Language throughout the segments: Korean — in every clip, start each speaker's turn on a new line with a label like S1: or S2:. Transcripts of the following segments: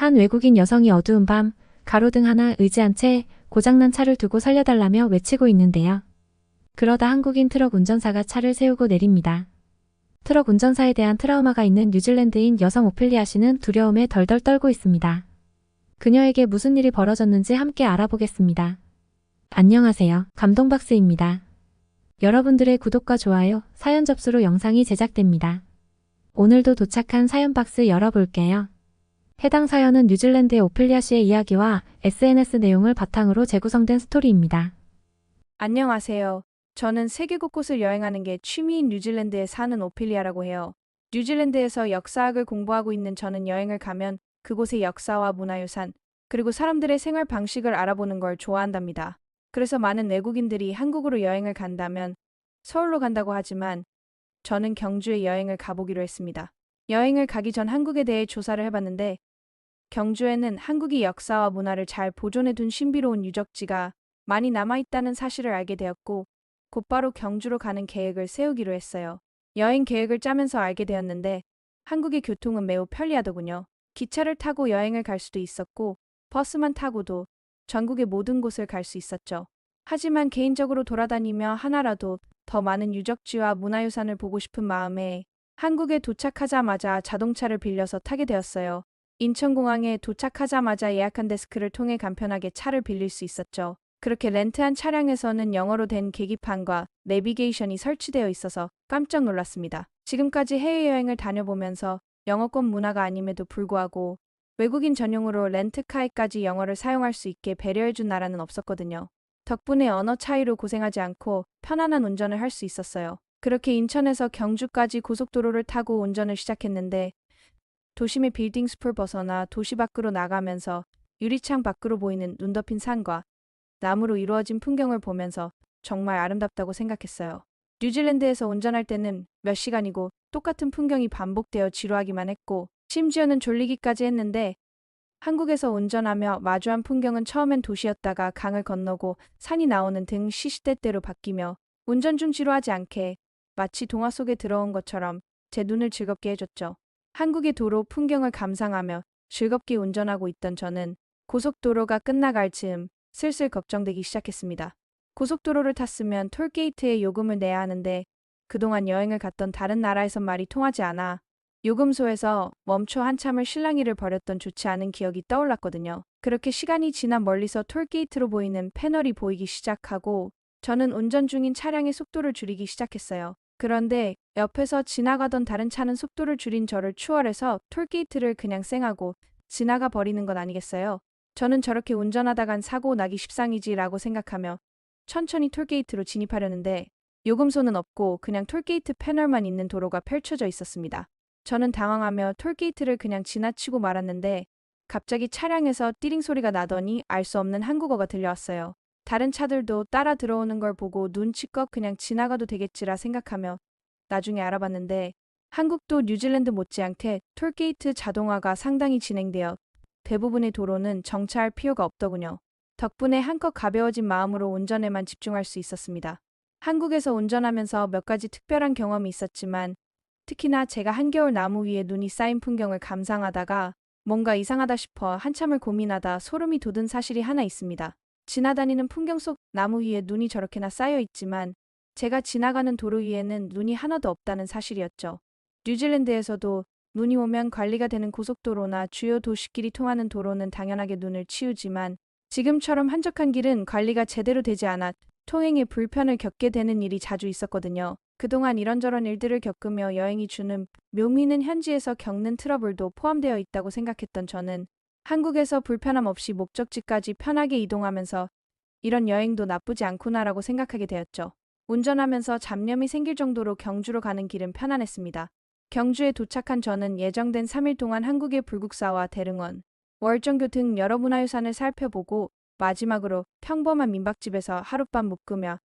S1: 한 외국인 여성이 어두운 밤 가로등 하나 의지한 채 고장난 차를 두고 살려달라며 외치고 있는데요. 그러다 한국인 트럭 운전사가 차를 세우고 내립니다. 트럭 운전사에 대한 트라우마가 있는 뉴질랜드인 여성 오피리아 씨는 두려움에 덜덜 떨고 있습니다. 그녀에게 무슨 일이 벌어졌는지 함께 알아보겠습니다. 안녕하세요. 감동박스입니다. 여러분들의 구독과 좋아요, 사연 접수로 영상이 제작됩니다. 오늘도 도착한 사연 박스 열어볼게요. 해당 사연은 뉴질랜드의 오피리아 씨의 이야기와 SNS 내용을 바탕으로 재구성된 스토리입니다.
S2: 안녕하세요. 저는 세계 곳곳을 여행하는 게 취미인 뉴질랜드에 사는 오피리아라고 해요. 뉴질랜드에서 역사학을 공부하고 있는 저는 여행을 가면 그곳의 역사와 문화유산, 그리고 사람들의 생활 방식을 알아보는 걸 좋아한답니다. 그래서 많은 외국인들이 한국으로 여행을 간다면 서울로 간다고 하지만 저는 경주에 여행을 가보기로 했습니다. 여행을 가기 전 한국에 대해 조사를 해봤는데 경주에는 한국이 역사와 문화를 잘 보존해둔 신비로운 유적지가 많이 남아있다는 사실을 알게 되었고 곧바로 경주로 가는 계획을 세우기로 했어요. 여행 계획을 짜면서 알게 되었는데 한국의 교통은 매우 편리하더군요. 기차를 타고 여행을 갈 수도 있었고 버스만 타고도 전국의 모든 곳을 갈 수 있었죠. 하지만 개인적으로 돌아다니며 하나라도 더 많은 유적지와 문화유산을 보고 싶은 마음에 한국에 도착하자마자 자동차를 빌려서 타게 되었어요. 인천공항에 도착하자마자 예약한 데스크를 통해 간편하게 차를 빌릴 수 있었죠. 그렇게 렌트한 차량에서는 영어로 된 계기판과 내비게이션이 설치되어 있어서 깜짝 놀랐습니다. 지금까지 해외여행을 다녀보면서 영어권 문화가 아님에도 불구하고 외국인 전용으로 렌트카에까지 영어를 사용할 수 있게 배려해준 나라는 없었거든요. 덕분에 언어 차이로 고생하지 않고 편안한 운전을 할 수 있었어요. 그렇게 인천에서 경주까지 고속도로를 타고 운전을 시작했는데 도심의 빌딩 숲을 벗어나 도시 밖으로 나가면서 유리창 밖으로 보이는 눈 덮인 산과 나무로 이루어진 풍경을 보면서 정말 아름답다고 생각했어요. 뉴질랜드에서 운전할 때는 몇 시간이고 똑같은 풍경이 반복되어 지루하기만 했고 심지어는 졸리기까지 했는데 한국에서 운전하며 마주한 풍경은 처음엔 도시였다가 강을 건너고 산이 나오는 등 시시때때로 바뀌며 운전 중 지루하지 않게 마치 동화 속에 들어온 것처럼 제 눈을 즐겁게 해줬죠. 한국의 도로 풍경을 감상하며 즐겁게 운전하고 있던 저는 고속도로가 끝나갈 즈음 슬슬 걱정되기 시작했습니다. 고속도로를 탔으면 톨게이트에 요금을 내야 하는데 그동안 여행을 갔던 다른 나라에선 말이 통하지 않아 요금소에서 멈춰 한참을 실랑이를 벌였던 좋지 않은 기억이 떠올랐거든요. 그렇게 시간이 지나 멀리서 톨게이트로 보이는 패널이 보이기 시작하고 저는 운전 중인 차량의 속도를 줄이기 시작했어요. 그런데 옆에서 지나가던 다른 차는 속도를 줄인 저를 추월해서 톨게이트를 그냥 쌩하고 지나가 버리는 건 아니겠어요? 저는 저렇게 운전하다간 사고 나기 십상이지라고 생각하며 천천히 톨게이트로 진입하려는데 요금소는 없고 그냥 톨게이트 패널만 있는 도로가 펼쳐져 있었습니다. 저는 당황하며 톨게이트를 그냥 지나치고 말았는데 갑자기 차량에서 띠링 소리가 나더니 알 수 없는 한국어가 들려왔어요. 다른 차들도 따라 들어오는 걸 보고 눈치껏 그냥 지나가도 되겠지라 생각하며 나중에 알아봤는데 한국도 뉴질랜드 못지않게 톨게이트 자동화가 상당히 진행되어 대부분의 도로는 정차할 필요가 없더군요. 덕분에 한껏 가벼워진 마음으로 운전에만 집중할 수 있었습니다. 한국에서 운전하면서 몇 가지 특별한 경험이 있었지만 특히나 제가 한겨울 나무 위에 눈이 쌓인 풍경을 감상하다가 뭔가 이상하다 싶어 한참을 고민하다 소름이 돋은 사실이 하나 있습니다. 지나다니는 풍경 속 나무 위에 눈이 저렇게나 쌓여 있지만 제가 지나가는 도로 위에는 눈이 하나도 없다는 사실이었죠. 뉴질랜드에서도 눈이 오면 관리가 되는 고속도로나 주요 도시길이 통하는 도로는 당연하게 눈을 치우지만 지금처럼 한적한 길은 관리가 제대로 되지 않아 통행에 불편을 겪게 되는 일이 자주 있었거든요. 그동안 이런저런 일들을 겪으며 여행이 주는 묘미는 현지에서 겪는 트러블도 포함되어 있다고 생각했던 저는 한국에서 불편함 없이 목적지까지 편하게 이동하면서 이런 여행도 나쁘지 않구나라고 생각하게 되었죠. 운전하면서 잡념이 생길 정도로 경주로 가는 길은 편안했습니다. 경주에 도착한 저는 예정된 3일 동안 한국의 불국사와 대릉원, 월정교 등 여러 문화유산을 살펴보고 마지막으로 평범한 민박집에서 하룻밤 묵으며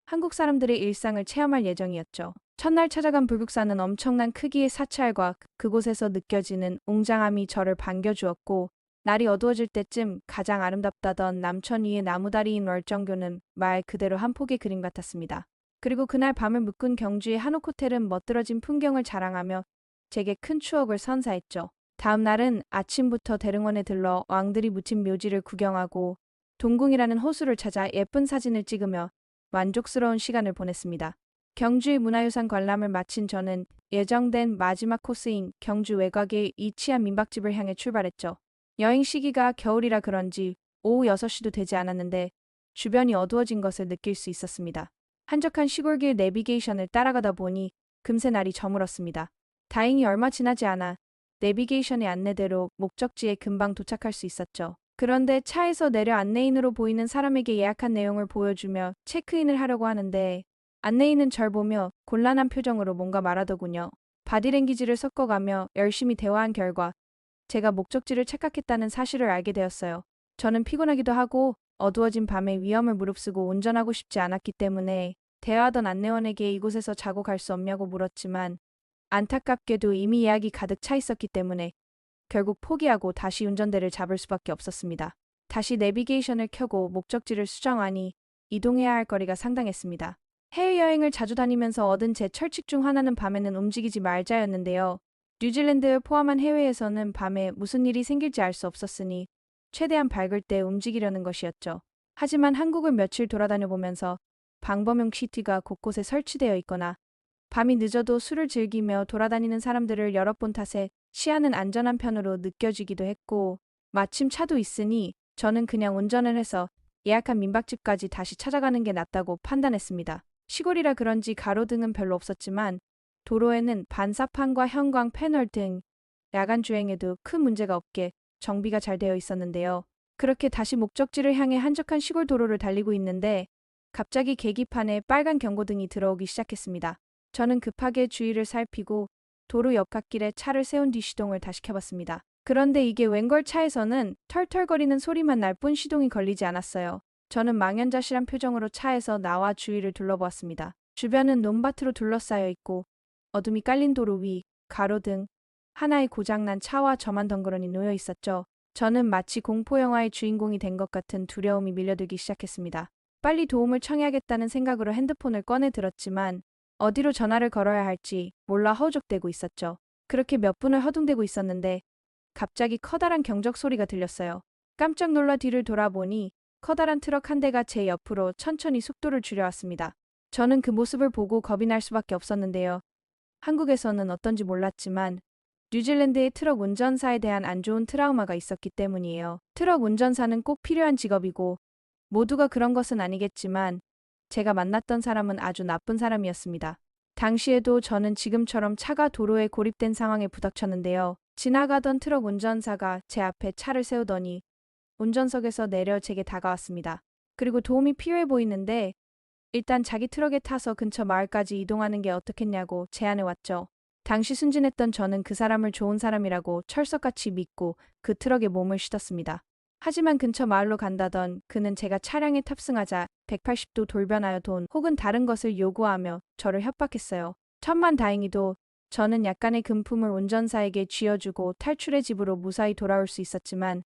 S2: 한국 사람들의 일상을 체험할 예정이었죠. 첫날 찾아간 불국사는 엄청난 크기의 사찰과 그곳에서 느껴지는 웅장함이 저를 반겨주었고 날이 어두워질 때쯤 가장 아름답다던 남천 위의 나무다리인 월정교는 말 그대로 한 폭의 그림 같았습니다. 그리고 그날 밤을 묵은 경주의 한옥 호텔은 멋들어진 풍경을 자랑하며 제게 큰 추억을 선사했죠. 다음 날은 아침부터 대릉원에 들러 왕들이 묻힌 묘지를 구경하고 동궁이라는 호수를 찾아 예쁜 사진을 찍으며 만족스러운 시간을 보냈습니다. 경주의 문화유산 관람을 마친 저는 예정된 마지막 코스인 경주 외곽의 이치한 민박집을 향해 출발했죠. 여행 시기가 겨울이라 그런지 오후 6시도 되지 않았는데 주변이 어두워진 것을 느낄 수 있었습니다. 한적한 시골길 내비게이션을 따라가다 보니 금세 날이 저물었습니다. 다행히 얼마 지나지 않아 내비게이션의 안내대로 목적지에 금방 도착할 수 있었죠. 그런데 차에서 내려 안내인으로 보이는 사람에게 예약한 내용을 보여주며 체크인을 하려고 하는데 안내인은 절 보며 곤란한 표정으로 뭔가 말하더군요. 바디랭귀지를 섞어가며 열심히 대화한 결과 제가 목적지를 착각했다는 사실을 알게 되었어요. 저는 피곤하기도 하고 어두워진 밤에 위험을 무릅쓰고 운전하고 싶지 않았기 때문에 대화하던 안내원에게 이곳에서 자고 갈 수 없냐고 물었지만 안타깝게도 이미 예약이 가득 차 있었기 때문에 결국 포기하고 다시 운전대를 잡을 수밖에 없었습니다. 다시 내비게이션을 켜고 목적지를 수정하니 이동해야 할 거리가 상당했습니다. 해외여행을 자주 다니면서 얻은 제 철칙 중 하나는 밤에는 움직이지 말자였는데요. 뉴질랜드를 포함한 해외에서는 밤에 무슨 일이 생길지 알 수 없었으니 최대한 밝을 때 움직이려는 것이었죠. 하지만 한국을 며칠 돌아다녀 보면서 방범용 시티가 곳곳에 설치되어 있거나 밤이 늦어도 술을 즐기며 돌아다니는 사람들을 여러 번 탓에 시야는 안전한 편으로 느껴지기도 했고 마침 차도 있으니 저는 그냥 운전을 해서 예약한 민박집까지 다시 찾아가는 게 낫다고 판단했습니다. 시골이라 그런지 가로등은 별로 없었지만 도로에는 반사판과 형광 패널 등 야간 주행에도 큰 문제가 없게 정비가 잘 되어 있었는데요. 그렇게 다시 목적지를 향해 한적한 시골 도로를 달리고 있는데 갑자기 계기판에 빨간 경고등이 들어오기 시작했습니다. 저는 급하게 주위를 살피고 도로 옆 갓길에 차를 세운 뒤 시동을 다시 켜봤습니다. 그런데 이게 웬걸 차에서는 털털거리는 소리만 날 뿐 시동이 걸리지 않았어요. 저는 망연자실한 표정으로 차에서 나와 주위를 둘러보았습니다. 주변은 논밭으로 둘러싸여 있고 어둠이 깔린 도로 위, 가로등, 하나의 고장난 차와 저만 덩그러니 놓여 있었죠. 저는 마치 공포영화의 주인공이 된 것 같은 두려움이 밀려들기 시작했습니다. 빨리 도움을 청해야겠다는 생각으로 핸드폰을 꺼내 들었지만 어디로 전화를 걸어야 할지 몰라 허우적대고 있었죠. 그렇게 몇 분을 허둥대고 있었는데 갑자기 커다란 경적 소리가 들렸어요. 깜짝 놀라 뒤를 돌아보니 커다란 트럭 한 대가 제 옆으로 천천히 속도를 줄여왔습니다. 저는 그 모습을 보고 겁이 날 수밖에 없었는데요. 한국에서는 어떤지 몰랐지만 뉴질랜드의 트럭 운전사에 대한 안 좋은 트라우마가 있었기 때문이에요. 트럭 운전사는 꼭 필요한 직업이고 모두가 그런 것은 아니겠지만 제가 만났던 사람은 아주 나쁜 사람이었습니다. 당시에도 저는 지금처럼 차가 도로에 고립된 상황에 부닥쳤는데요. 지나가던 트럭 운전사가 제 앞에 차를 세우더니 운전석에서 내려 제게 다가왔습니다. 그리고 도움이 필요해 보이는데 일단 자기 트럭에 타서 근처 마을까지 이동하는 게 어떻겠냐고 제안해 왔죠. 당시 순진했던 저는 그 사람을 좋은 사람이라고 철석같이 믿고 그 트럭에 몸을 싣었습니다. 하지만 근처 마을로 간다던 그는 제가 차량에 탑승하자 180도 돌변하여 돈 혹은 다른 것을 요구하며 저를 협박했어요. 천만다행히도 저는 약간의 금품을 운전사에게 쥐어주고 탈출의 집으로 무사히 돌아올 수 있었지만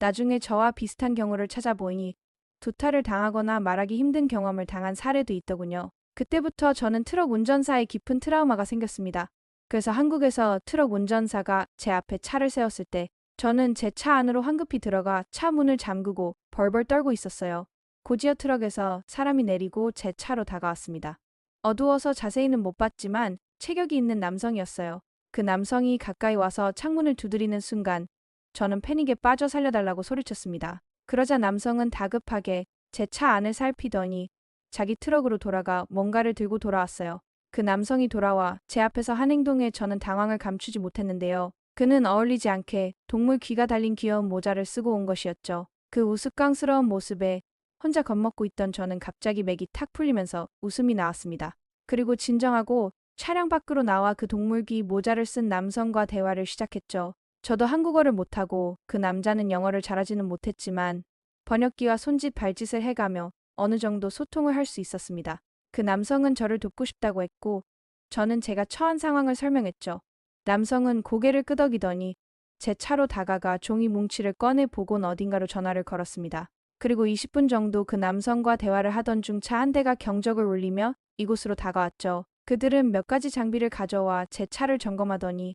S2: 나중에 저와 비슷한 경우를 찾아보니 두탈을 당하거나 말하기 힘든 경험을 당한 사례도 있더군요. 그때부터 저는 트럭 운전사에 깊은 트라우마가 생겼습니다. 그래서 한국에서 트럭 운전사가 제 앞에 차를 세웠을 때 저는 제 차 안으로 황급히 들어가 차 문을 잠그고 벌벌 떨고 있었어요. 고지어 트럭에서 사람이 내리고 제 차로 다가왔습니다. 어두워서 자세히는 못 봤지만 체격이 있는 남성이었어요. 그 남성이 가까이 와서 창문을 두드리는 순간 저는 패닉에 빠져 살려달라고 소리쳤습니다. 그러자 남성은 다급하게 제 차 안을 살피더니 자기 트럭으로 돌아가 뭔가를 들고 돌아왔어요. 그 남성이 돌아와 제 앞에서 한 행동에 저는 당황을 감추지 못했는데요. 그는 어울리지 않게 동물 귀가 달린 귀여운 모자를 쓰고 온 것이었죠. 그 우스꽝스러운 모습에 혼자 겁먹고 있던 저는 갑자기 맥이 탁 풀리면서 웃음이 나왔습니다. 그리고 진정하고 차량 밖으로 나와 그 동물 귀 모자를 쓴 남성과 대화를 시작했죠. 저도 한국어를 못하고 그 남자는 영어를 잘하지는 못했지만 번역기와 손짓 발짓을 해가며 어느 정도 소통을 할 수 있었습니다. 그 남성은 저를 돕고 싶다고 했고 저는 제가 처한 상황을 설명했죠. 남성은 고개를 끄덕이더니 제 차로 다가가 종이 뭉치를 꺼내 보곤 어딘가로 전화를 걸었습니다. 그리고 20분 정도 그 남성과 대화를 하던 중 차 한 대가 경적을 울리며 이곳으로 다가왔죠. 그들은 몇 가지 장비를 가져와 제 차를 점검하더니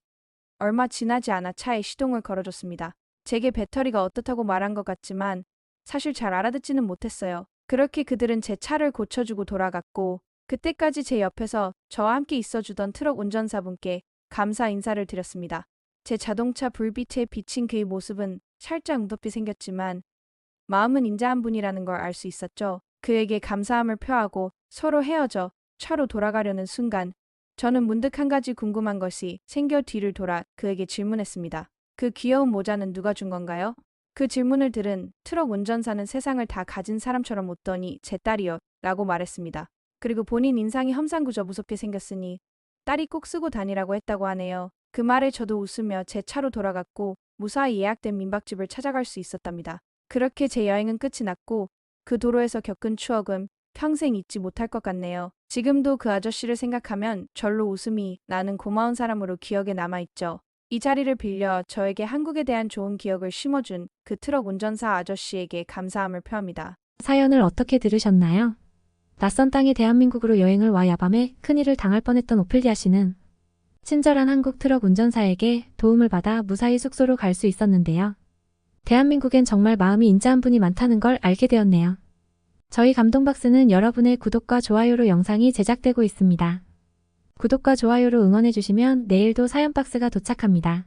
S2: 얼마 지나지 않아 차에 시동을 걸어줬습니다. 제게 배터리가 어떻다고 말한 것 같지만 사실 잘 알아듣지는 못했어요. 그렇게 그들은 제 차를 고쳐주고 돌아갔고 그때까지 제 옆에서 저와 함께 있어주던 트럭 운전사분께 감사 인사를 드렸습니다. 제 자동차 불빛에 비친 그의 모습은 살짝 무섭게 생겼지만 마음은 인자한 분이라는 걸 알 수 있었죠. 그에게 감사함을 표하고 서로 헤어져 차로 돌아가려는 순간 저는 문득 한 가지 궁금한 것이 생겨 뒤를 돌아 그에게 질문했습니다. 그 귀여운 모자는 누가 준 건가요? 그 질문을 들은 트럭 운전사는 세상을 다 가진 사람처럼 웃더니 제 딸이요 라고 말했습니다. 그리고 본인 인상이 험상궂어 무섭게 생겼으니 딸이 꼭 쓰고 다니라고 했다고 하네요. 그 말에 저도 웃으며 제 차로 돌아갔고 무사히 예약된 민박집을 찾아갈 수 있었답니다. 그렇게 제 여행은 끝이 났고 그 도로에서 겪은 추억은 평생 잊지 못할 것 같네요. 지금도 그 아저씨를 생각하면 절로 웃음이 나는 고마운 사람으로 기억에 남아있죠. 이 자리를 빌려 저에게 한국에 대한 좋은 기억을 심어준 그 트럭 운전사 아저씨에게 감사함을 표합니다.
S1: 사연을 어떻게 들으셨나요? 낯선 땅에 대한민국으로 여행을 와 야밤에 큰일을 당할 뻔했던 오피리아 씨는 친절한 한국 트럭 운전사에게 도움을 받아 무사히 숙소로 갈 수 있었는데요. 대한민국엔 정말 마음이 인자한 분이 많다는 걸 알게 되었네요. 저희 감동박스는 여러분의 구독과 좋아요로 영상이 제작되고 있습니다. 구독과 좋아요로 응원해주시면 내일도 사연박스가 도착합니다.